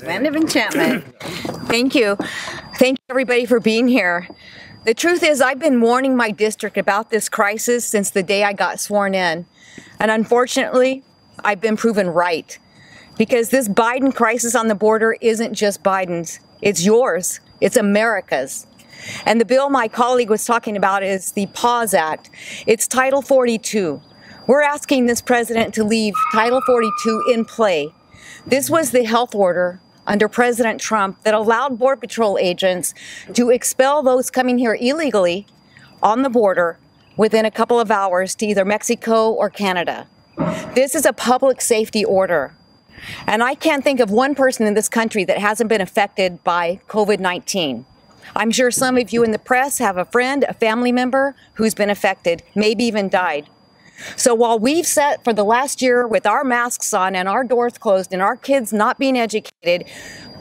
Land of enchantment. Thank you. Thank you, everybody, for being here. The truth is, I've been warning my district about this crisis since the day I got sworn in. And unfortunately, I've been proven right. Because this Biden crisis on the border isn't just Biden's. It's yours. It's America's. And the bill my colleague was talking about is the PAUSE Act. It's Title 42. We're asking this president to leave Title 42 in play. This was the health order under President Trump that allowed Border Patrol agents to expel those coming here illegally on the border within a couple of hours to either Mexico or Canada. This is a public safety order. And I can't think of one person in this country that hasn't been affected by COVID-19. I'm sure some of you in the press have a friend, a family member who's been affected, maybe even died. So while we've sat for the last year with our masks on and our doors closed and our kids not being educated,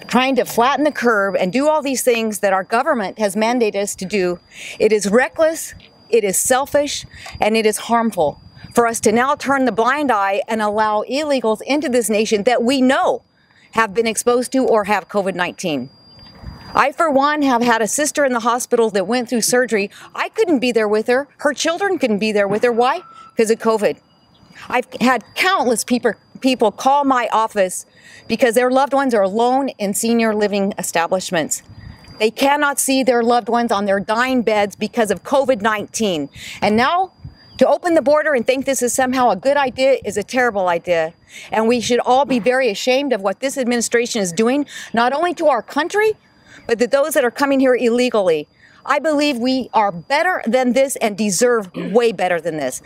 trying to flatten the curve and do all these things that our government has mandated us to do, it is reckless, it is selfish, and it is harmful for us to now turn the blind eye and allow illegals into this nation that we know have been exposed to or have COVID-19. I, for one, have had a sister in the hospital that went through surgery. I couldn't be there with her. Her children couldn't be there with her. Why? Because of COVID. I've had countless people call my office because their loved ones are alone in senior living establishments. They cannot see their loved ones on their dying beds because of COVID-19. And now, to open the border and think this is somehow a good idea is a terrible idea. And we should all be very ashamed of what this administration is doing, not only to our country, but to those that are coming here illegally. I believe we are better than this and deserve way better than this.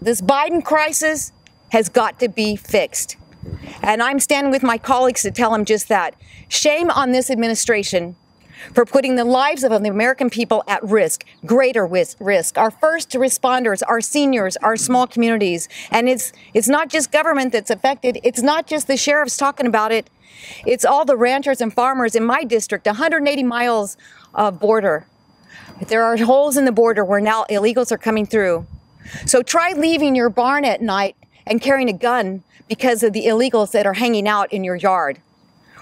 This Biden crisis has got to be fixed. And I'm standing with my colleagues to tell them just that. Shame on this administration for putting the lives of the American people at risk, greater risk. Our first responders, our seniors, our small communities. And it's not just government that's affected. It's not just the sheriffs talking about it. It's all the ranchers and farmers in my district, 180 miles of border. There are holes in the border where now illegals are coming through. So try leaving your barn at night and carrying a gun because of the illegals that are hanging out in your yard.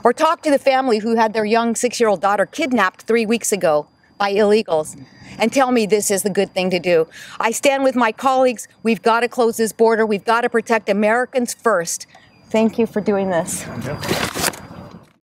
Or talk to the family who had their young 6-year-old daughter kidnapped 3 weeks ago by illegals and tell me this is the good thing to do. I stand with my colleagues. We've got to close this border. We've got to protect Americans first. Thank you for doing this.